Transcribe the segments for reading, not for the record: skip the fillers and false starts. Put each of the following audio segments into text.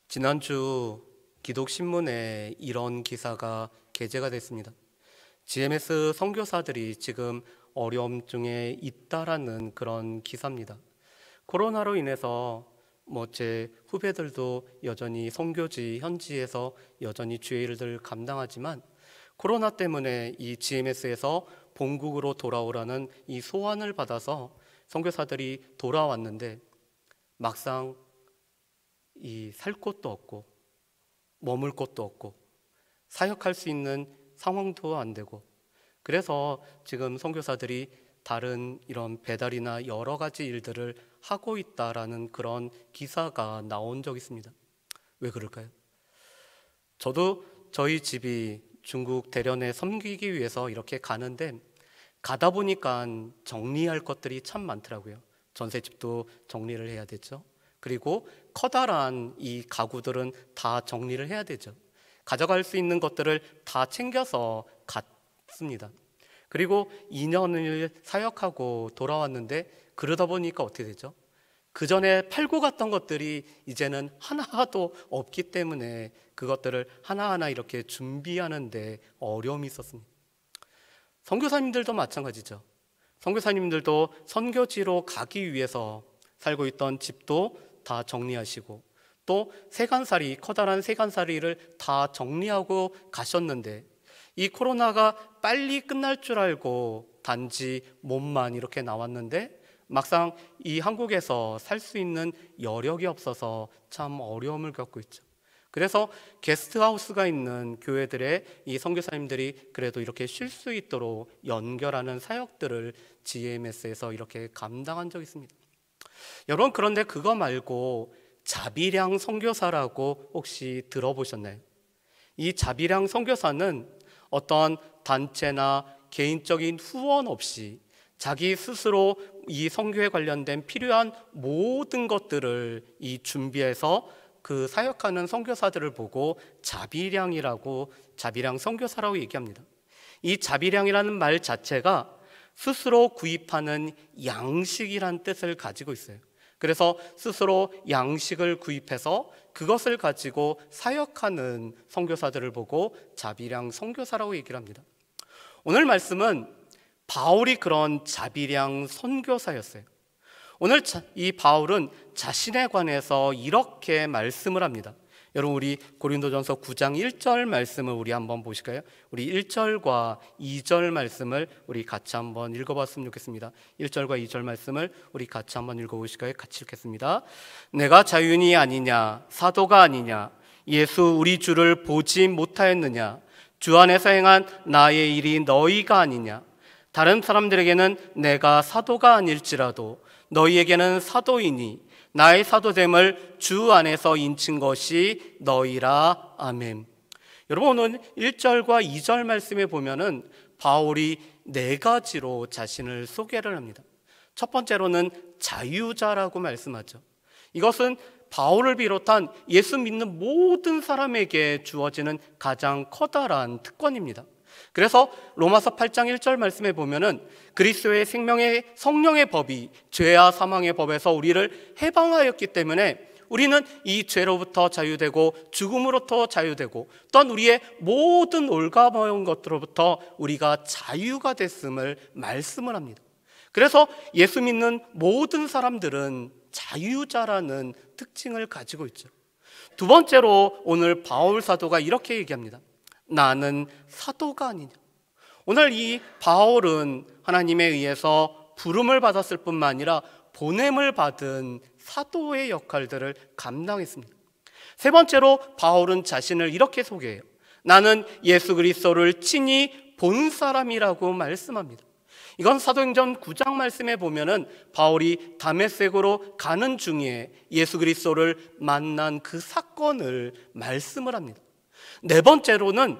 지난주 기독신문에 이런 기사가 게재가 됐습니다. GMS 선교사들이 지금 어려움 중에 있다라는 그런 기사입니다. 코로나로 인해서 제 후배들도 여전히 선교지 현지에서 여전히 주의 일들 감당하지만 코로나 때문에 이 GMS에서 본국으로 돌아오라는 이 소환을 받아서 선교사들이 돌아왔는데 막상 살 곳도 없고 머물 곳도 없고 사역할 수 있는 상황도 안 되고, 그래서 지금 선교사들이 다른 이런 배달이나 여러 가지 일들을 하고 있다라는 그런 기사가 나온 적이 있습니다. 왜 그럴까요? 저도 저희 집이 중국 대련에 섬기기 위해서 이렇게 가는데 가다 보니까 정리할 것들이 참 많더라고요. 전셋집도 정리를 해야 되죠. 그리고 커다란 이 가구들은 다 정리를 해야 되죠. 가져갈 수 있는 것들을 다 챙겨서 갔습니다. 그리고 2년을 사역하고 돌아왔는데 그러다 보니까 어떻게 되죠? 그 전에 팔고 갔던 것들이 이제는 하나도 없기 때문에 그것들을 하나하나 이렇게 준비하는데 어려움이 있었습니다. 선교사님들도 마찬가지죠. 선교사님들도 선교지로 가기 위해서 살고 있던 집도 다 정리하시고 또 세간살이, 커다란 세간살이를 다 정리하고 가셨는데 이 코로나가 빨리 끝날 줄 알고 단지 몸만 이렇게 나왔는데 막상 이 한국에서 살 수 있는 여력이 없어서 참 어려움을 겪고 있죠. 그래서 게스트하우스가 있는 교회들의 이 선교사님들이 그래도 이렇게 쉴 수 있도록 연결하는 사역들을 GMS에서 이렇게 감당한 적이 있습니다. 여러분, 그런데 그거 말고 자비량 선교사라고 혹시 들어보셨나요? 이 자비량 선교사는 어떤 단체나 개인적인 후원 없이 자기 스스로 이 선교에 관련된 필요한 모든 것들을 준비해서 그 사역하는 선교사들을 보고 자비량이라고, 자비량 선교사라고 얘기합니다. 이 자비량이라는 말 자체가 스스로 구입하는 양식이란 뜻을 가지고 있어요. 그래서 스스로 양식을 구입해서 그것을 가지고 사역하는 선교사들을 보고 자비량 선교사라고 얘기를 합니다. 오늘 말씀은 바울이 그런 자비량 선교사였어요. 오늘 이 바울은 자신에 관해서 이렇게 말씀을 합니다. 여러분, 우리 고린도전서 9장 1절 말씀을 우리 한번 보실까요? 우리 1절과 2절 말씀을 우리 같이 한번 읽어봤으면 좋겠습니다. 1절과 2절 말씀을 우리 같이 한번 읽어보실까요? 같이 읽겠습니다. 내가 자윤이 아니냐, 사도가 아니냐, 예수 우리 주를 보지 못하였느냐, 주 안에서 행한 나의 일이 너희가 아니냐. 다른 사람들에게는 내가 사도가 아닐지라도 너희에게는 사도이니 나의 사도됨을 주 안에서 인친 것이 너희라. 아멘. 여러분, 오늘 1절과 2절 말씀에 보면은 바울이 4가지로 자신을 소개를 합니다. 첫 번째로는 자유자라고 말씀하죠. 이것은 바울을 비롯한 예수 믿는 모든 사람에게 주어지는 가장 커다란 특권입니다. 그래서 로마서 8장 1절 말씀에 보면은 그리스도의 생명의 성령의 법이 죄와 사망의 법에서 우리를 해방하였기 때문에 우리는 이 죄로부터 자유되고 죽음으로부터 자유되고 또한 우리의 모든 올가매운 것들로부터 우리가 자유가 됐음을 말씀을 합니다. 그래서 예수 믿는 모든 사람들은 자유자라는 특징을 가지고 있죠. 두 번째로 오늘 바울 사도가 이렇게 얘기합니다. 나는 사도가 아니냐. 오늘 이 바울은 하나님에 의해서 부름을 받았을 뿐만 아니라 보냄을 받은 사도의 역할들을 감당했습니다. 세 번째로 바울은 자신을 이렇게 소개해요. 나는 예수 그리스도를 친히 본 사람이라고 말씀합니다. 이건 사도행전 9장 말씀에 보면은 바울이 다메섹으로 가는 중에 예수 그리스도를 만난 그 사건을 말씀을 합니다. 네 번째로는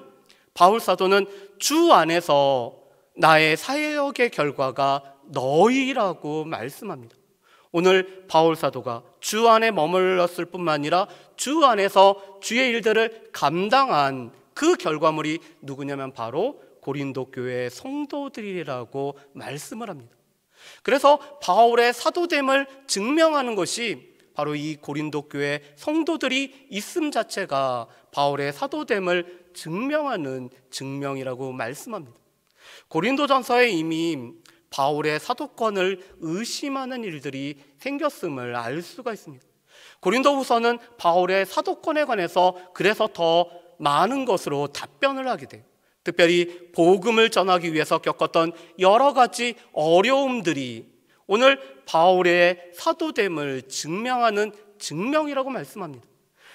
바울 사도는 주 안에서 나의 사역의 결과가 너희라고 말씀합니다. 오늘 바울 사도가 주 안에 머물렀을 뿐만 아니라 주 안에서 주의 일들을 감당한 그 결과물이 누구냐면 바로 고린도 교회의 성도들이라고 말씀을 합니다. 그래서 바울의 사도됨을 증명하는 것이 바로 이 고린도 교회 성도들이 있음 자체가 바울의 사도됨을 증명하는 증명이라고 말씀합니다. 고린도전서에 이미 바울의 사도권을 의심하는 일들이 생겼음을 알 수가 있습니다. 고린도후서는 바울의 사도권에 관해서 그래서 더 많은 것으로 답변을 하게 돼요. 특별히 복음을 전하기 위해서 겪었던 여러 가지 어려움들이 오늘 바울의 사도됨을 증명하는 증명이라고 말씀합니다.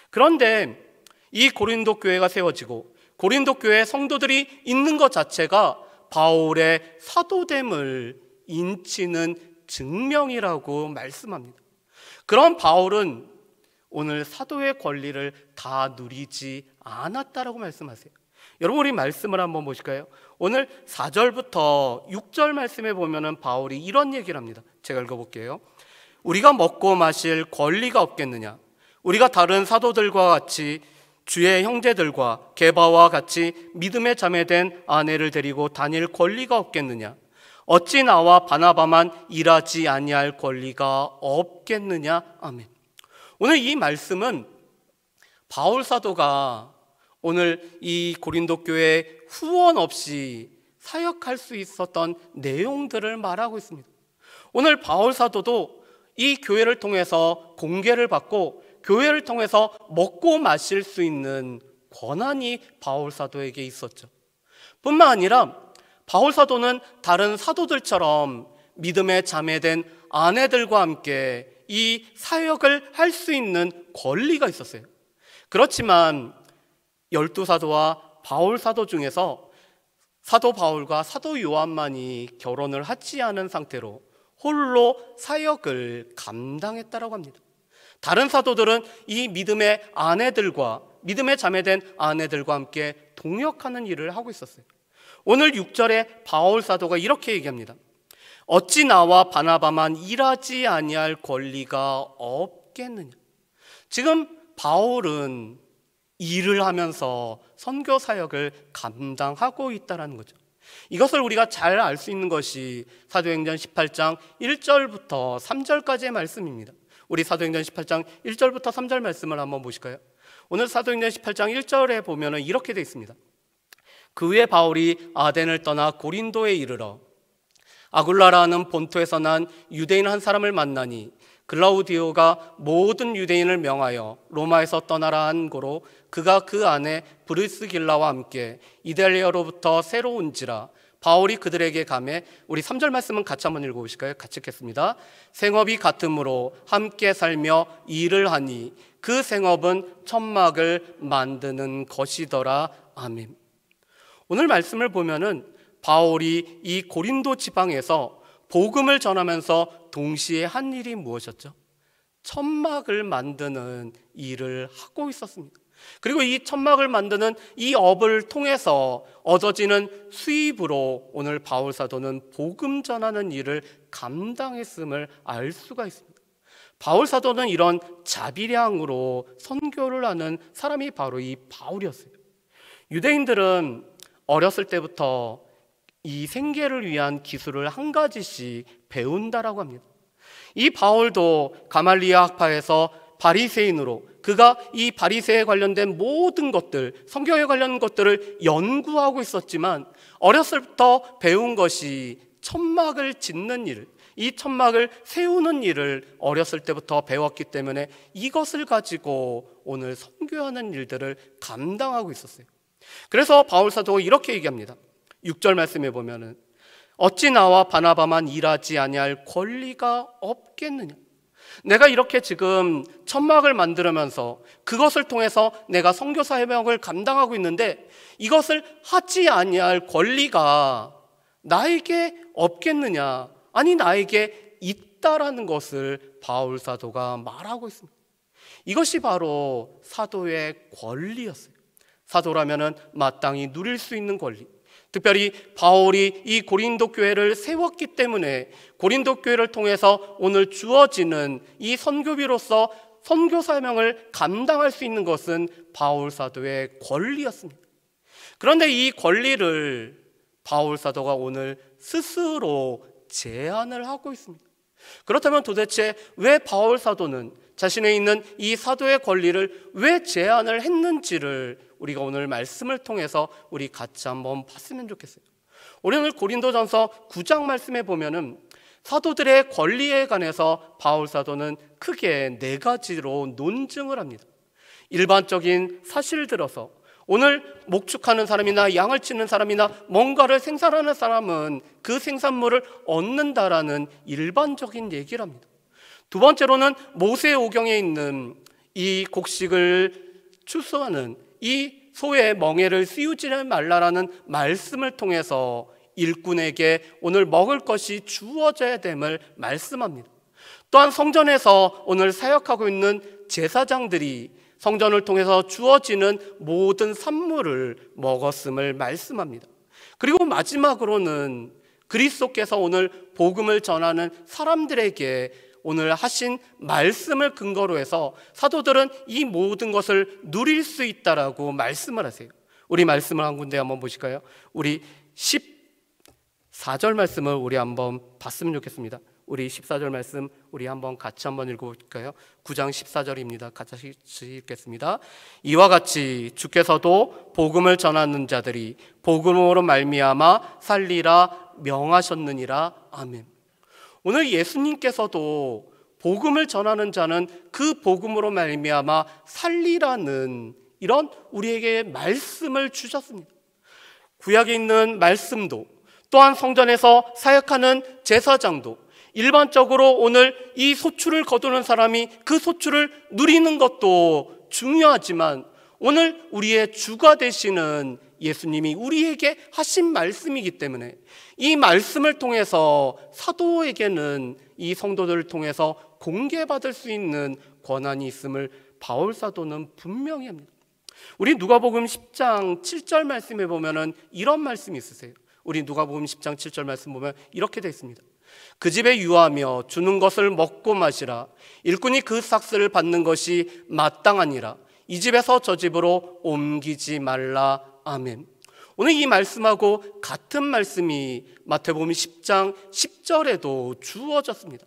그런데 이 고린도 교회가 세워지고 고린도 교회 성도들이 있는 것 자체가 바울의 사도됨을 인치는 증명이라고 말씀합니다. 그런 바울은 오늘 사도의 권리를 다 누리지 않았다라고 말씀하세요. 여러분, 우리 말씀을 한번 보실까요? 오늘 4절부터 6절 말씀에 보면은 바울이 이런 얘기를 합니다. 제가 읽어볼게요. 우리가 먹고 마실 권리가 없겠느냐? 우리가 다른 사도들과 같이 주의 형제들과 게바와 같이 믿음에 자매된 아내를 데리고 다닐 권리가 없겠느냐? 어찌 나와 바나바만 일하지 아니할 권리가 없겠느냐? 아멘. 오늘 이 말씀은 바울 사도가 오늘 이 고린도 교회에 후원 없이 사역할 수 있었던 내용들을 말하고 있습니다. 오늘 바울 사도도 이 교회를 통해서 공개를 받고 교회를 통해서 먹고 마실 수 있는 권한이 바울 사도에게 있었죠. 뿐만 아니라 바울 사도는 다른 사도들처럼 믿음에 자매된 아내들과 함께 이 사역을 할 수 있는 권리가 있었어요. 그렇지만 12사도와 바울 사도 중에서 사도 바울과 사도 요한만이 결혼을 하지 않은 상태로 홀로 사역을 감당했다라고 합니다. 다른 사도들은 이 믿음의 아내들과 믿음에 자매된 아내들과 함께 동역하는 일을 하고 있었어요. 오늘 6절에 바울 사도가 이렇게 얘기합니다. 어찌 나와 바나바만 일하지 아니할 권리가 없겠느냐? 지금 바울은 일을 하면서 선교 사역을 감당하고 있다는 거죠. 이것을 우리가 잘 알 수 있는 것이 사도행전 18장 1절부터 3절까지의 말씀입니다. 우리 사도행전 18장 1절부터 3절 말씀을 한번 보실까요? 오늘 사도행전 18장 1절에 보면 이렇게 되어 있습니다. 그 후에 바울이 아덴을 떠나 고린도에 이르러 아굴라라는 본토에서 난 유대인 한 사람을 만나니 글라우디오가 모든 유대인을 명하여 로마에서 떠나라 한 고로 그가 그 안에 브리스길라와 함께 이달리아로부터 새로 온지라. 바울이 그들에게 가매, 우리 3절 말씀은 같이 한번 읽어보실까요? 같이 읽겠습니다. 생업이 같으므로 함께 살며 일을 하니 그 생업은 천막을 만드는 것이더라. 아멘. 오늘 말씀을 보면은 바울이 이 고린도 지방에서 복음을 전하면서 동시에 한 일이 무엇이었죠? 천막을 만드는 일을 하고 있었습니다. 그리고 이 천막을 만드는 이 업을 통해서 얻어지는 수입으로 오늘 바울 사도는 복음 전하는 일을 감당했음을 알 수가 있습니다. 바울 사도는 이런 자비량으로 선교를 하는 사람이 바로 이 바울이었어요. 유대인들은 어렸을 때부터 이 생계를 위한 기술을 한 가지씩 배운다라고 합니다. 이 바울도 가말리아 학파에서 바리새인으로 그가 이 바리새에 관련된 모든 것들, 성경에 관련 것들을 연구하고 있었지만 어렸을 때부터 배운 것이 천막을 짓는 일, 이 천막을 세우는 일을 어렸을 때부터 배웠기 때문에 이것을 가지고 오늘 선교하는 일들을 감당하고 있었어요. 그래서 바울 사도가 이렇게 얘기합니다. 6절 말씀에 보면은 어찌 나와 바나바만 일하지 아니할 권리가 없겠느냐? 내가 이렇게 지금 천막을 만들면서 그것을 통해서 내가 선교 사역을 감당하고 있는데 이것을 하지 아니할 권리가 나에게 없겠느냐? 아니 나에게 있다라는 것을 바울 사도가 말하고 있습니다. 이것이 바로 사도의 권리였어요. 사도라면은 마땅히 누릴 수 있는 권리. 특별히 바울이 이 고린도 교회를 세웠기 때문에 고린도 교회를 통해서 오늘 주어지는 이 선교비로서 선교 사명을 감당할 수 있는 것은 바울 사도의 권리였습니다. 그런데 이 권리를 바울 사도가 오늘 스스로 제한을 하고 있습니다. 그렇다면 도대체 왜 바울 사도는 자신에 있는 이 사도의 권리를 왜 제한을 했는지를 우리가 오늘 말씀을 통해서 우리 같이 한번 봤으면 좋겠어요. 우리 오늘 고린도전서 9장 말씀에 보면은 사도들의 권리에 관해서 바울 사도는 크게 4가지로 논증을 합니다. 일반적인 사실 들어서 오늘 목축하는 사람이나 양을 치는 사람이나 뭔가를 생산하는 사람은 그 생산물을 얻는다라는 일반적인 얘기를 합니다. 두 번째로는 모세오경에 있는 이 곡식을 추수하는 이 소의 멍에를 씌우지 말라라는 말씀을 통해서 일꾼에게 오늘 먹을 것이 주어져야 됨을 말씀합니다. 또한 성전에서 오늘 사역하고 있는 제사장들이 성전을 통해서 주어지는 모든 산물을 먹었음을 말씀합니다. 그리고 마지막으로는 그리스도께서 오늘 복음을 전하는 사람들에게 오늘 하신 말씀을 근거로 해서 사도들은 이 모든 것을 누릴 수 있다라고 말씀을 하세요. 우리 말씀을 한 군데 한번 보실까요? 우리 14절 말씀을 우리 한번 봤으면 좋겠습니다. 우리 14절 말씀 우리 한번 같이 한번 읽어볼까요? 9장 14절입니다. 같이 읽겠습니다. 이와 같이 주께서도 복음을 전하는 자들이 복음으로 말미암아 살리라 명하셨느니라. 아멘. 오늘 예수님께서도 복음을 전하는 자는 그 복음으로 말미암아 살리라는 이런 우리에게 말씀을 주셨습니다. 구약에 있는 말씀도 또한 성전에서 사역하는 제사장도 일반적으로 오늘 이 소출을 거두는 사람이 그 소출을 누리는 것도 중요하지만 오늘 우리의 주가 되시는 예수님이 우리에게 하신 말씀이기 때문에 이 말씀을 통해서 사도에게는 이 성도들을 통해서 공개받을 수 있는 권한이 있음을 바울 사도는 분명히 합니다. 우리 누가복음 10장 7절 말씀에 보면은 이런 말씀이 있으세요. 우리 누가복음 10장 7절 말씀 보면 이렇게 되어 있습니다. 그 집에 유하며 주는 것을 먹고 마시라. 일꾼이 그 삭스를 받는 것이 마땅하니라. 이 집에서 저 집으로 옮기지 말라. 아멘. 오늘 이 말씀하고 같은 말씀이 마태복음 10장 10절에도 주어졌습니다.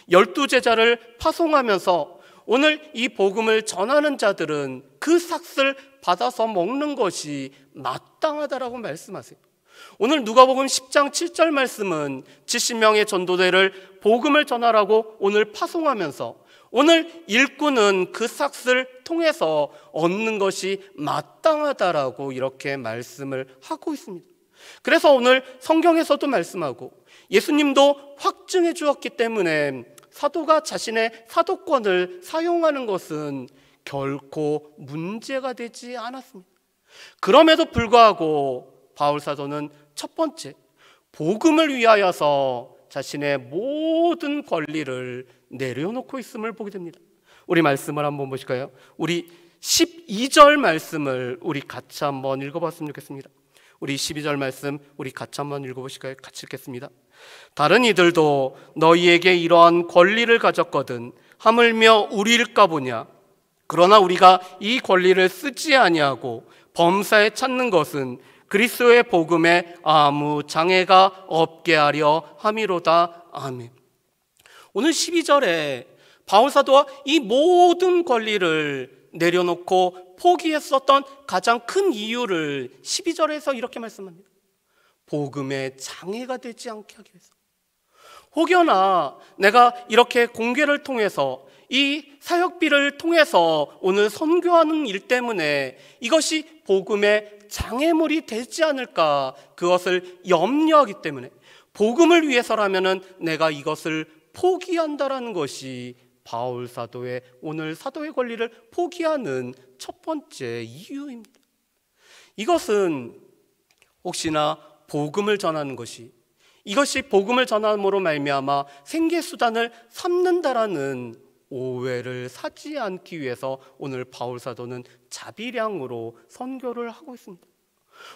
12제자를 파송하면서 오늘 이 복음을 전하는 자들은 그 삭스를 받아서 먹는 것이 마땅하다라고 말씀하세요. 오늘 누가복음 10장 7절 말씀은 70명의 전도대를 복음을 전하라고 오늘 파송하면서 오늘 일꾼은 그 삭스를 통해서 얻는 것이 마땅하다라고 이렇게 말씀을 하고 있습니다. 그래서 오늘 성경에서도 말씀하고 예수님도 확증해 주었기 때문에 사도가 자신의 사도권을 사용하는 것은 결코 문제가 되지 않았습니다. 그럼에도 불구하고 바울 사도는 첫 번째 복음을 위하여서 자신의 모든 권리를 내려놓고 있음을 보게 됩니다. 우리 말씀을 한번 보실까요? 우리 12절 말씀을 우리 같이 한번 읽어봤으면 좋겠습니다. 우리 12절 말씀 우리 같이 한번 읽어보실까요? 같이 읽겠습니다. 다른 이들도 너희에게 이러한 권리를 가졌거든 하물며 우리일까 보냐. 그러나 우리가 이 권리를 쓰지 아니하고 범사에 찾는 것은 그리스도의 복음에 아무 장애가 없게 하려 함이로다. 아멘. 오늘 12절에 바울 사도와 이 모든 권리를 내려놓고 포기했었던 가장 큰 이유를 12절에서 이렇게 말씀합니다. 복음에 장애가 되지 않게 하기 위해서. 혹여나 내가 이렇게 공개를 통해서 이 사역비를 통해서 오늘 선교하는 일 때문에 이것이 복음의 장애물이 되지 않을까 그것을 염려하기 때문에 복음을 위해서라면은 내가 이것을 포기한다라는 것이 바울 사도의 오늘 사도의 권리를 포기하는 첫 번째 이유입니다. 이것은 혹시나 복음을 전하는 것이 이것이 복음을 전함으로 말미암아 생계수단을 삼는다라는 오해를 사지 않기 위해서 오늘 바울 사도는 자비량으로 선교를 하고 있습니다.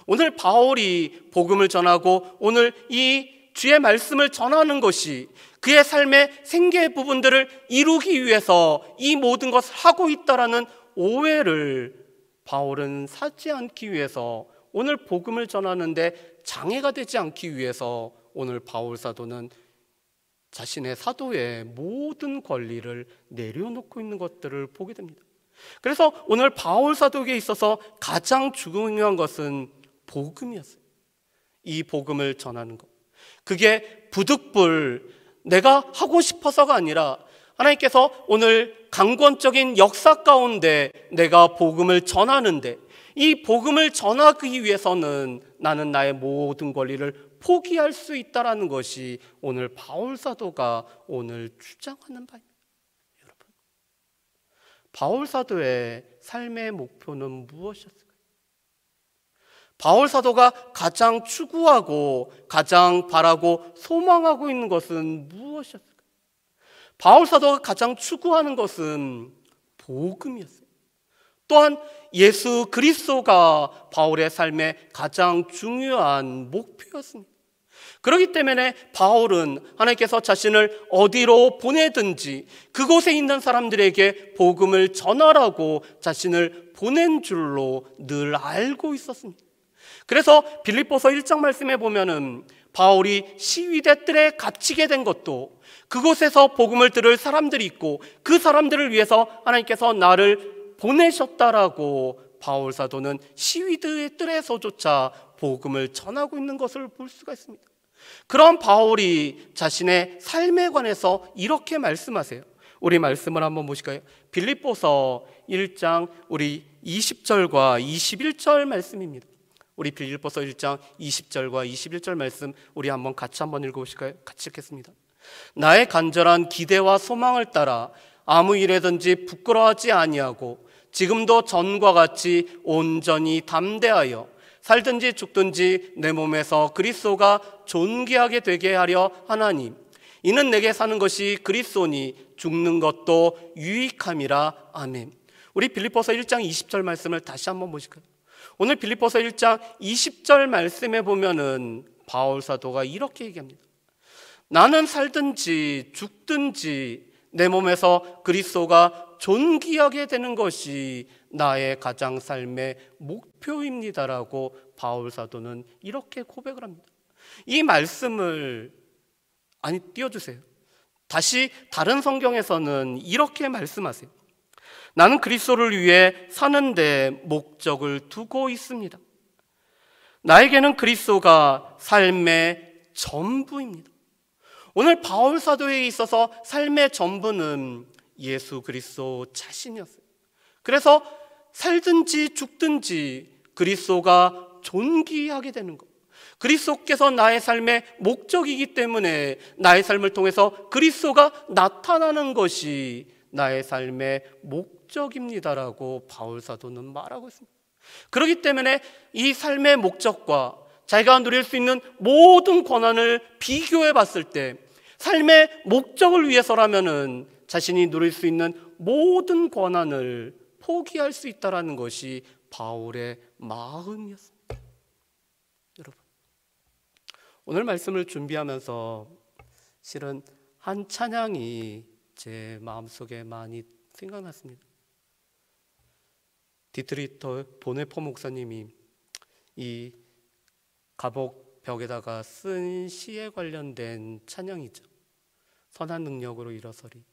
오늘 바울이 복음을 전하고 오늘 이 주의 말씀을 전하는 것이 그의 삶의 생계 부분들을 이루기 위해서 이 모든 것을 하고 있다라는 오해를 바울은 사지 않기 위해서 오늘 복음을 전하는데 장애가 되지 않기 위해서 오늘 바울 사도는 자신의 사도의 모든 권리를 내려놓고 있는 것들을 보게 됩니다. 그래서 오늘 바울 사도에게 있어서 가장 중요한 것은 복음이었어요. 이 복음을 전하는 것. 그게 부득불 내가 하고 싶어서가 아니라 하나님께서 오늘 강권적인 역사 가운데 내가 복음을 전하는데, 이 복음을 전하기 위해서는 나는 나의 모든 권리를 포기할 수 있다라는 것이 오늘 바울 사도가 오늘 주장하는 바입니다. 여러분, 바울 사도의 삶의 목표는 무엇이었을까요? 바울 사도가 가장 추구하고 가장 바라고 소망하고 있는 것은 무엇이었을까요? 바울 사도가 가장 추구하는 것은 복음이었어요. 또한 예수 그리스도가 바울의 삶의 가장 중요한 목표였습니다. 그렇기 때문에 바울은 하나님께서 자신을 어디로 보내든지 그곳에 있는 사람들에게 복음을 전하라고 자신을 보낸 줄로 늘 알고 있었습니다. 그래서 빌립보서 1장 말씀에 보면은 바울이 시위대 뜰에 갇히게 된 것도 그곳에서 복음을 들을 사람들이 있고 그 사람들을 위해서 하나님께서 나를 보내셨다라고 바울 사도는 시위대의 뜰에서조차 복음을 전하고 있는 것을 볼 수가 있습니다. 그런 바울이 자신의 삶에 관해서 이렇게 말씀하세요. 우리 말씀을 한번 보실까요? 빌립보서 1장 우리 20절과 21절 말씀입니다. 우리 빌립보서 1장 20절과 21절 말씀 우리 같이 한번 읽어보실까요? 같이 읽겠습니다. 나의 간절한 기대와 소망을 따라 아무 일에든지 부끄러워하지 아니하고 지금도 전과 같이 온전히 담대하여 살든지 죽든지 내 몸에서 그리스도가 존귀하게 되게 하려 하나니 이는 내게 사는 것이 그리스도니 죽는 것도 유익함이라. 아멘. 우리 빌립보서 1장 20절 말씀을 다시 한번 보실까요? 오늘 빌립보서 1장 20절 말씀에 보면은 바울 사도가 이렇게 얘기합니다. 나는 살든지 죽든지 내 몸에서 그리스도가 존귀하게 되는 것이 나의 가장 삶의 목표입니다라고 바울 사도는 이렇게 고백을 합니다. 이 말씀을 띄워주세요. 다시 다른 성경에서는 이렇게 말씀하세요. 나는 그리스도를 위해 사는데 목적을 두고 있습니다. 나에게는 그리스도가 삶의 전부입니다. 오늘 바울 사도에 있어서 삶의 전부는 예수 그리스도 자신이었어요. 그래서 살든지 죽든지 그리스도가 존귀하게 되는 것, 그리스도께서 나의 삶의 목적이기 때문에 나의 삶을 통해서 그리스도가 나타나는 것이 나의 삶의 목적입니다라고 바울 사도는 말하고 있습니다. 그렇기 때문에 이 삶의 목적과 자기가 누릴 수 있는 모든 권한을 비교해 봤을 때 삶의 목적을 위해서라면은 자신이 누릴 수 있는 모든 권한을 포기할 수 있다라는 것이 바울의 마음이었습니다. 여러분, 오늘 말씀을 준비하면서 실은 한 찬양이 제 마음속에 많이 생각났습니다. 디트리터 보네포 목사님이 이 감옥 벽에다가 쓴 시에 관련된 찬양이죠. 선한 능력으로 일어서리.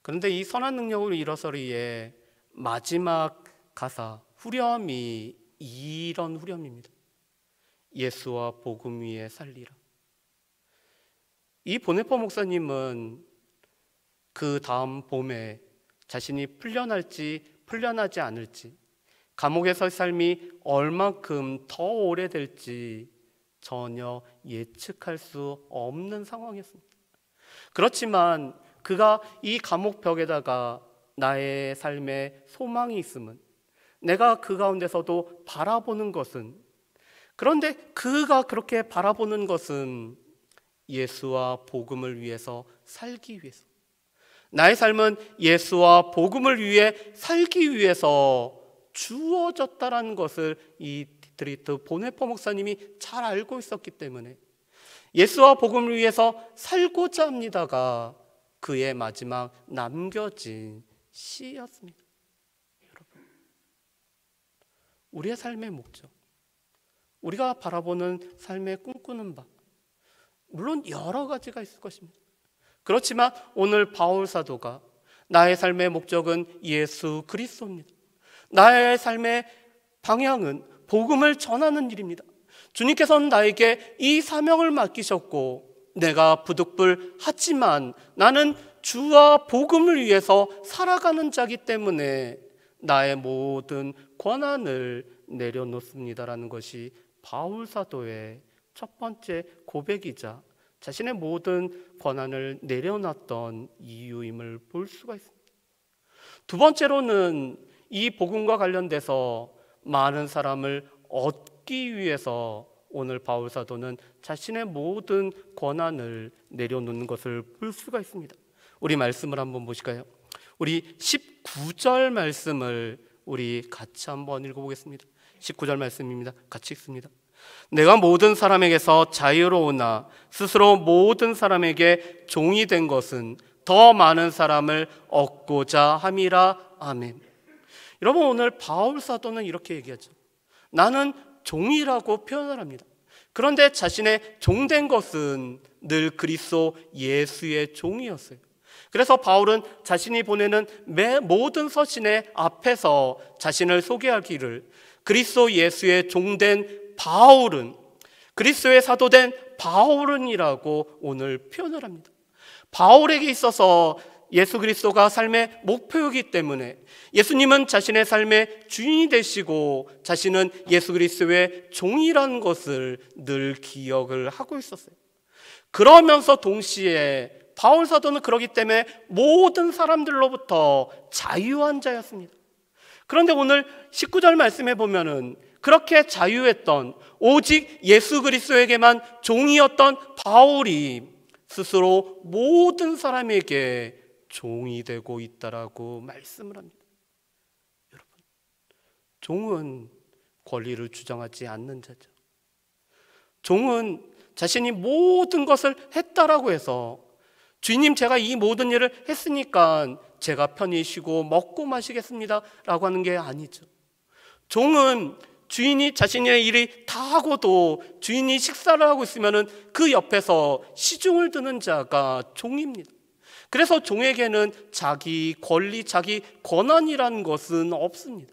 그런데 이 선한 능력으로 일어서리의 마지막 가사 후렴이 이런 후렴입니다. 예수와 복음 위에 살리라. 이 보네포 목사님은 그 다음 봄에 자신이 풀려날지 풀려나지 않을지, 감옥에서의 삶이 얼만큼 더 오래될지 전혀 예측할 수 없는 상황이었습니다. 그렇지만 그가 이 감옥 벽에다가 나의 삶에 소망이 있음은, 내가 그 가운데서도 바라보는 것은, 그런데 그가 그렇게 바라보는 것은 예수와 복음을 위해서 살기 위해서, 나의 삶은 예수와 복음을 위해 살기 위해서 주어졌다라는 것을 이 디트리트 보네포 목사님이 잘 알고 있었기 때문에 예수와 복음을 위해서 살고자 합니다가 그의 마지막 남겨진 시였습니다. 여러분, 우리의 삶의 목적, 우리가 바라보는 삶의 꿈꾸는 바, 물론 여러 가지가 있을 것입니다. 그렇지만 오늘 바울 사도가 나의 삶의 목적은 예수 그리스도입니다. 나의 삶의 방향은 복음을 전하는 일입니다. 주님께서는 나에게 이 사명을 맡기셨고 내가 부득불하지만 나는 주와 복음을 위해서 살아가는 자기 때문에 나의 모든 권한을 내려놓습니다라는 것이 바울 사도의 첫 번째 고백이자 자신의 모든 권한을 내려놨던 이유임을 볼 수가 있습니다. 두 번째로는 이 복음과 관련돼서 많은 사람을 얻기 위해서 오늘 바울 사도는 자신의 모든 권한을 내려놓는 것을 볼 수가 있습니다. 우리 말씀을 한번 보실까요? 우리 19절 말씀을 우리 같이 한번 읽어보겠습니다. 19절 말씀입니다. 같이 읽습니다. 내가 모든 사람에게서 자유로우나 스스로 모든 사람에게 종이 된 것은 더 많은 사람을 얻고자 함이라. 아멘. 여러분, 오늘 바울 사도는 이렇게 얘기하죠. 나는 종이라고 표현을 합니다. 그런데 자신의 종된 것은 늘 그리스도 예수의 종이었어요. 그래서 바울은 자신이 보내는 모든 서신의 앞에서 자신을 소개하기를 그리스도 예수의 종된 바울은, 그리스도의 사도된 바울은이라고 오늘 표현을 합니다. 바울에게 있어서 예수 그리스도가 삶의 목표이기 때문에 예수님은 자신의 삶의 주인이 되시고 자신은 예수 그리스도의 종이라는 것을 늘 기억을 하고 있었어요. 그러면서 동시에 바울 사도는 그러기 때문에 모든 사람들로부터 자유한 자였습니다. 그런데 오늘 19절 말씀에 보면은 그렇게 자유했던 오직 예수 그리스도에게만 종이었던 바울이 스스로 모든 사람에게 종이 되고 있다라고 말씀을 합니다. 여러분, 종은 권리를 주장하지 않는 자죠. 종은 자신이 모든 것을 했다라고 해서 주인님, 제가 이 모든 일을 했으니까 제가 편히 쉬고 먹고 마시겠습니다 라고 하는 게 아니죠. 종은 주인이 자신의 일이 다 하고도 주인이 식사를 하고 있으면 그 옆에서 시중을 드는 자가 종입니다. 그래서 종에게는 자기 권리, 자기 권한이라는 것은 없습니다.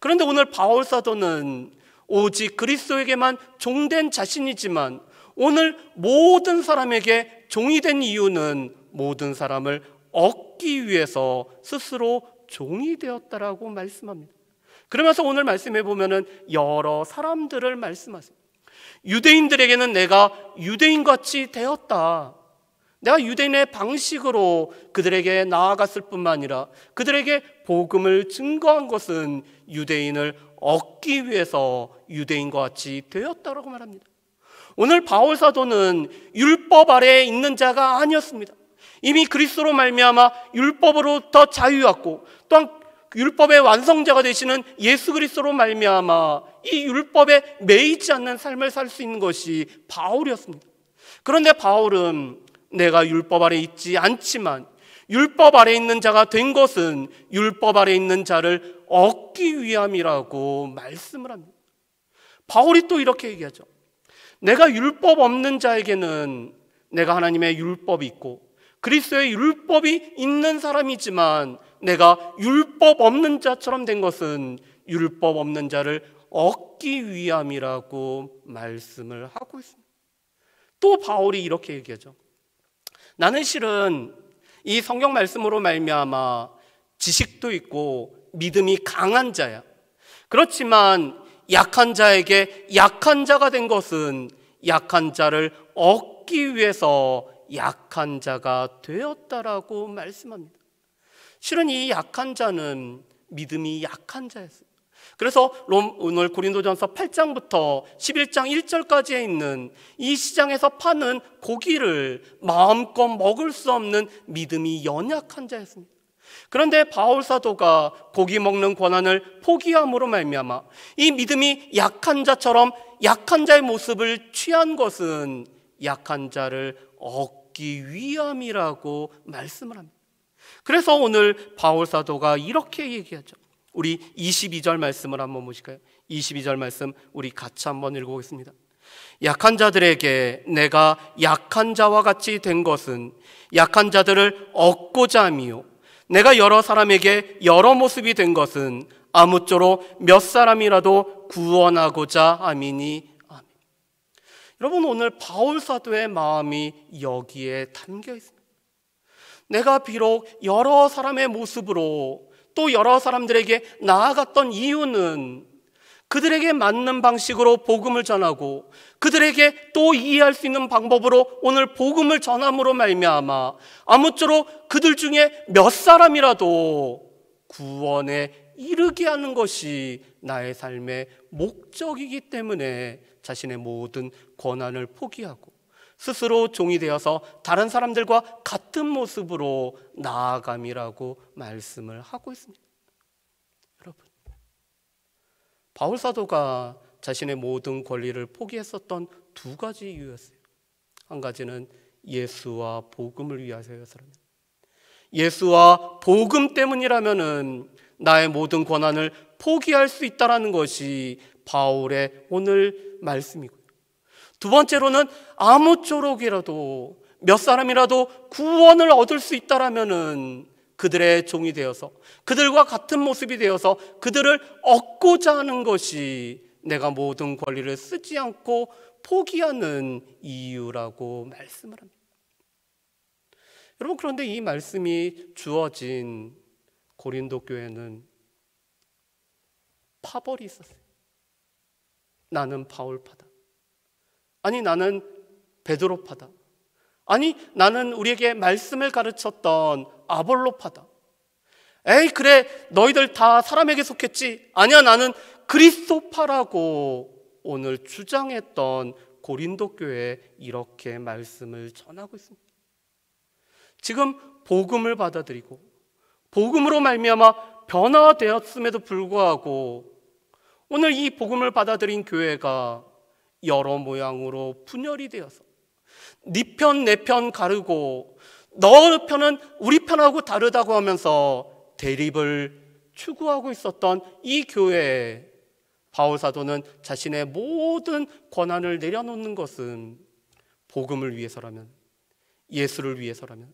그런데 오늘 바울 사도는 오직 그리스도에게만 종된 자신이지만 오늘 모든 사람에게 종이 된 이유는 모든 사람을 얻기 위해서 스스로 종이 되었다라고 말씀합니다. 그러면서 오늘 말씀해 보면은 여러 사람들을 말씀하세요. 유대인들에게는 내가 유대인같이 되었다. 내가 유대인의 방식으로 그들에게 나아갔을 뿐만 아니라 그들에게 복음을 증거한 것은 유대인을 얻기 위해서 유대인과 같이 되었다라고 말합니다. 오늘 바울 사도는 율법 아래에 있는 자가 아니었습니다. 이미 그리스도로 말미암아 율법으로부터 자유였고 또한 율법의 완성자가 되시는 예수 그리스도로 말미암아 이 율법에 매이지 않는 삶을 살 수 있는 것이 바울이었습니다. 그런데 바울은 내가 율법 아래 있지 않지만 율법 아래 있는 자가 된 것은 율법 아래 있는 자를 얻기 위함이라고 말씀을 합니다. 바울이 또 이렇게 얘기하죠. 내가 율법 없는 자에게는 내가 하나님의 율법이 있고 그리스도의 율법이 있는 사람이지만 내가 율법 없는 자처럼 된 것은 율법 없는 자를 얻기 위함이라고 말씀을 하고 있습니다. 또 바울이 이렇게 얘기하죠. 나는 실은 이 성경 말씀으로 말미암아 지식도 있고 믿음이 강한 자야. 그렇지만 약한 자에게 약한 자가 된 것은 약한 자를 얻기 위해서 약한 자가 되었다라고 말씀합니다. 실은 이 약한 자는 믿음이 약한 자였어요. 그래서 오늘 고린도전서 8장부터 11장 1절까지에 있는 이 시장에서 파는 고기를 마음껏 먹을 수 없는 믿음이 연약한 자였습니다. 그런데 바울 사도가 고기 먹는 권한을 포기함으로 말미암아 이 믿음이 약한 자처럼 약한 자의 모습을 취한 것은 약한 자를 얻기 위함이라고 말씀을 합니다. 그래서 오늘 바울 사도가 이렇게 얘기하죠. 우리 22절 말씀을 한번 보실까요? 22절 말씀 우리 같이 한번 읽어보겠습니다. 약한 자들에게 내가 약한 자와 같이 된 것은 약한 자들을 얻고자 함이요, 내가 여러 사람에게 여러 모습이 된 것은 아무쪼록 몇 사람이라도 구원하고자 함이니. 아멘. 여러분, 오늘 바울 사도의 마음이 여기에 담겨 있습니다. 내가 비록 여러 사람의 모습으로 또 여러 사람들에게 나아갔던 이유는 그들에게 맞는 방식으로 복음을 전하고 그들에게 또 이해할 수 있는 방법으로 오늘 복음을 전함으로 말미암아 아무쪼록 그들 중에 몇 사람이라도 구원에 이르게 하는 것이 나의 삶의 목적이기 때문에 자신의 모든 권한을 포기하고 스스로 종이 되어서 다른 사람들과 같은 모습으로 나아감이라고 말씀을 하고 있습니다. 여러분, 바울 사도가 자신의 모든 권리를 포기했었던 두 가지 이유였어요. 한 가지는 예수와 복음을 위하여서라면, 예수와 복음 때문이라면은 나의 모든 권한을 포기할 수 있다라는 것이 바울의 오늘 말씀이고요. 두 번째로는 아무쪼록이라도 몇 사람이라도 구원을 얻을 수 있다라면은 그들의 종이 되어서 그들과 같은 모습이 되어서 그들을 얻고자 하는 것이 내가 모든 권리를 쓰지 않고 포기하는 이유라고 말씀을 합니다. 여러분, 그런데 이 말씀이 주어진 고린도 교회는 파벌이 있었어요. 나는 바울파다. 아니, 나는 베드로파다. 아니, 나는 우리에게 말씀을 가르쳤던 아볼로파다. 에이, 그래, 너희들 다 사람에게 속했지. 아니야, 나는 그리스도파라고 오늘 주장했던 고린도 교회에 이렇게 말씀을 전하고 있습니다. 지금 복음을 받아들이고 복음으로 말미암아 변화되었음에도 불구하고 오늘 이 복음을 받아들인 교회가 여러 모양으로 분열이 되어서 네 편 내 편 가르고 너 편은 우리 편하고 다르다고 하면서 대립을 추구하고 있었던 이 교회에 바울 사도는 자신의 모든 권한을 내려놓는 것은 복음을 위해서라면, 예수를 위해서라면,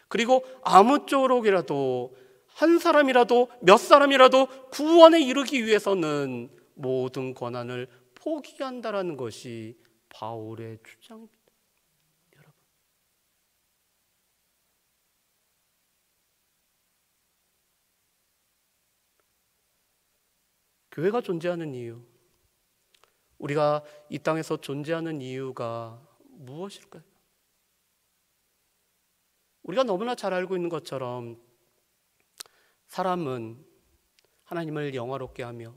그리고 아무쪼록이라도 한 사람이라도 몇 사람이라도 구원에 이르기 위해서는 모든 권한을 포기한다라는 것이 바울의 주장입니다. 여러분, 교회가 존재하는 이유, 우리가 이 땅에서 존재하는 이유가 무엇일까요? 우리가 너무나 잘 알고 있는 것처럼 사람은 하나님을 영화롭게 하며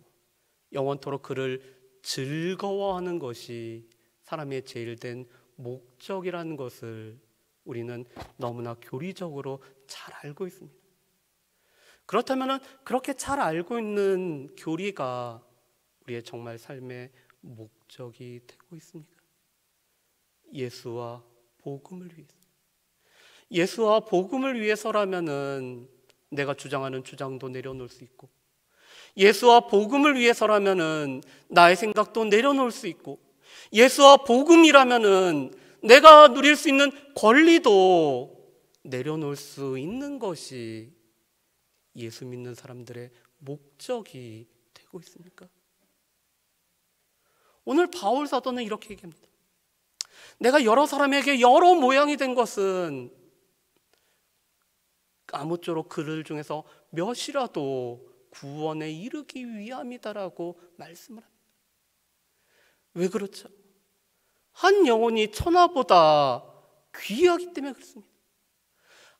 영원토록 그를 즐거워하는 것이 사람의 제일 된 목적이라는 것을 우리는 너무나 교리적으로 잘 알고 있습니다. 그렇다면 그렇게 잘 알고 있는 교리가 우리의 정말 삶의 목적이 되고 있습니까? 예수와 복음을 위해서. 예수와 복음을 위해서라면은 내가 주장하는 주장도 내려놓을 수 있고, 예수와 복음을 위해서라면은 나의 생각도 내려놓을 수 있고, 예수와 복음이라면은 내가 누릴 수 있는 권리도 내려놓을 수 있는 것이 예수 믿는 사람들의 목적이 되고 있습니까? 오늘 바울 사도는 이렇게 얘기합니다. 내가 여러 사람에게 여러 모양이 된 것은 아무쪼록 그들 중에서 몇이라도 구원에 이르기 위함이다라고 말씀을 합니다. 왜 그렇죠? 한 영혼이 천하보다 귀하기 때문에 그렇습니다.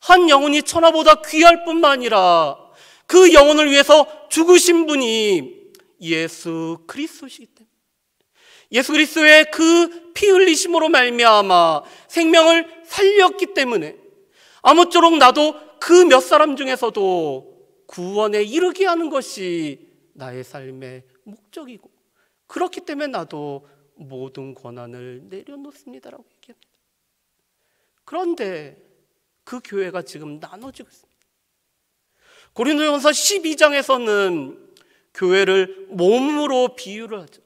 한 영혼이 천하보다 귀할 뿐만 아니라 그 영혼을 위해서 죽으신 분이 예수 그리스도시기 때문에, 예수 그리스도의 그 피 흘리심으로 말미암아 생명을 살렸기 때문에 아무쪼록 나도 그 몇 사람 중에서도 구원에 이르게 하는 것이 나의 삶의 목적이고, 그렇기 때문에 나도 모든 권한을 내려놓습니다라고 얘기합니다. 그런데 그 교회가 지금 나눠지고 있습니다. 고린도전서 12장에서는 교회를 몸으로 비유를 하죠.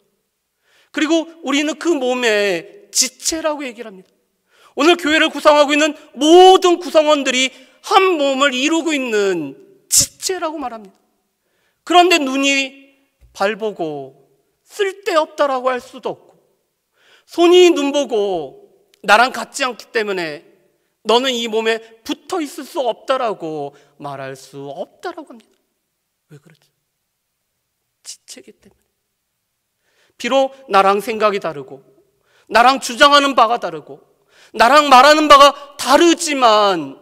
그리고 우리는 그 몸의 지체라고 얘기를 합니다. 오늘 교회를 구성하고 있는 모든 구성원들이 한 몸을 이루고 있는 지체라고 말합니다. 그런데 눈이 발 보고 쓸데없다라고 할 수도 없고, 손이 눈 보고 나랑 같지 않기 때문에 너는 이 몸에 붙어 있을 수 없다라고 말할 수 없다라고 합니다. 왜 그렇죠? 지체이기 때문에. 비록 나랑 생각이 다르고 나랑 주장하는 바가 다르고 나랑 말하는 바가 다르지만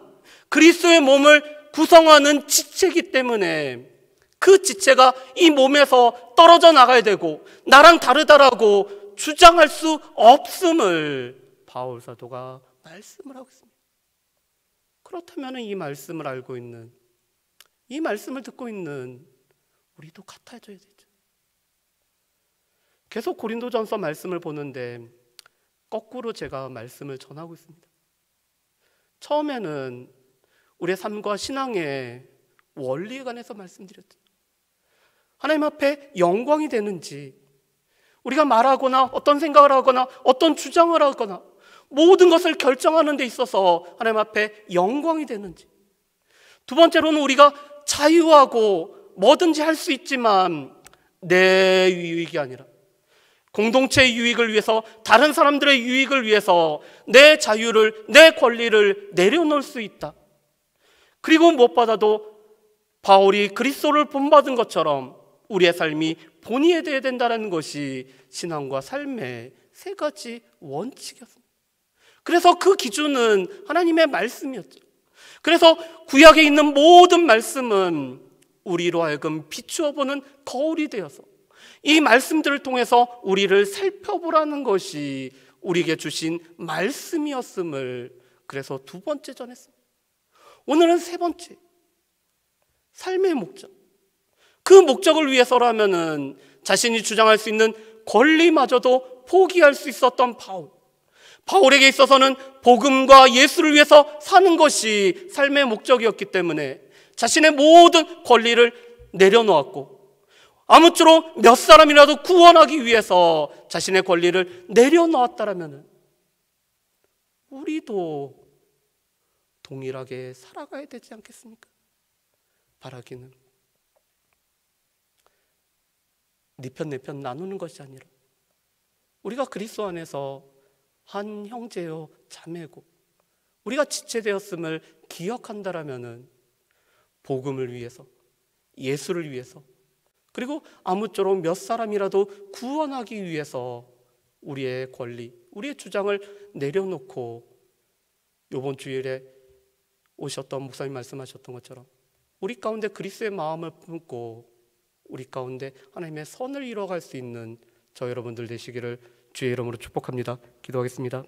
그리스도의 몸을 구성하는 지체이기 때문에 그 지체가 이 몸에서 떨어져 나가야 되고 나랑 다르다라고 주장할 수 없음을 바울 사도가 말씀을 하고 있습니다. 그렇다면 이 말씀을 알고 있는, 이 말씀을 듣고 있는 우리도 같아져야 되죠. 계속 고린도전서 말씀을 보는데 거꾸로 제가 말씀을 전하고 있습니다. 처음에는 우리의 삶과 신앙의 원리에 관해서 말씀드렸죠. 하나님 앞에 영광이 되는지, 우리가 말하거나 어떤 생각을 하거나 어떤 주장을 하거나 모든 것을 결정하는 데 있어서 하나님 앞에 영광이 되는지, 두 번째로는 우리가 자유하고 뭐든지 할 수 있지만 내 유익이 아니라 공동체의 유익을 위해서, 다른 사람들의 유익을 위해서 내 자유를, 내 권리를 내려놓을 수 있다. 그리고 무엇보다도 바울이 그리스도를 본받은 것처럼 우리의 삶이 본의해야 된다는 것이 신앙과 삶의 세 가지 원칙이었습니다. 그래서 그 기준은 하나님의 말씀이었죠. 그래서 구약에 있는 모든 말씀은 우리로 하여금 비추어 보는 거울이 되어서 이 말씀들을 통해서 우리를 살펴보라는 것이 우리에게 주신 말씀이었음을 그래서 두 번째 전했습니다. 오늘은 세 번째, 삶의 목적. 그 목적을 위해서라면은 자신이 주장할 수 있는 권리마저도 포기할 수 있었던 바울에게 있어서는 복음과 예수를 위해서 사는 것이 삶의 목적이었기 때문에 자신의 모든 권리를 내려놓았고, 아무쪼록 몇 사람이라도 구원하기 위해서 자신의 권리를 내려놓았다라면 우리도 동일하게 살아가야 되지 않겠습니까? 바라기는 네 편 내 편 나누는 것이 아니라 우리가 그리스도 안에서 한 형제요 자매고 우리가 지체되었음을 기억한다라면은 복음을 위해서, 예수를 위해서, 그리고 아무쪼록 몇 사람이라도 구원하기 위해서 우리의 권리, 우리의 주장을 내려놓고 이번 주일에 오셨던 목사님 말씀하셨던 것처럼 우리 가운데 그리스도의 마음을 품고 우리 가운데 하나님의 선을 이뤄갈 수 있는 저 여러분들 되시기를 주의 이름으로 축복합니다. 기도하겠습니다.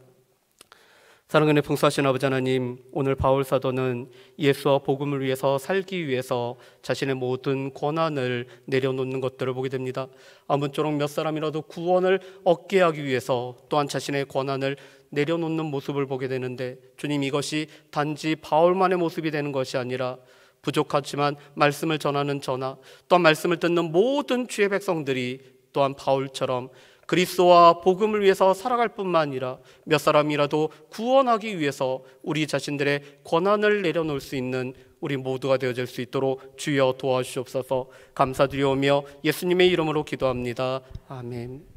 사랑하는 풍성하신 아버지 하나님, 오늘 바울 사도는 예수와 복음을 위해서 살기 위해서 자신의 모든 권한을 내려놓는 것들을 보게 됩니다. 아무쪼록 몇 사람이라도 구원을 얻게 하기 위해서 또한 자신의 권한을 내려놓는 모습을 보게 되는데, 주님, 이것이 단지 바울만의 모습이 되는 것이 아니라 부족하지만 말씀을 전하는 저나 또한 말씀을 듣는 모든 주의 백성들이 또한 바울처럼 그리스도와 복음을 위해서 살아갈 뿐만 아니라 몇 사람이라도 구원하기 위해서 우리 자신들의 권한을 내려놓을 수 있는 우리 모두가 되어질 수 있도록 주여 도와주시옵소서. 감사드리오며 예수님의 이름으로 기도합니다. 아멘.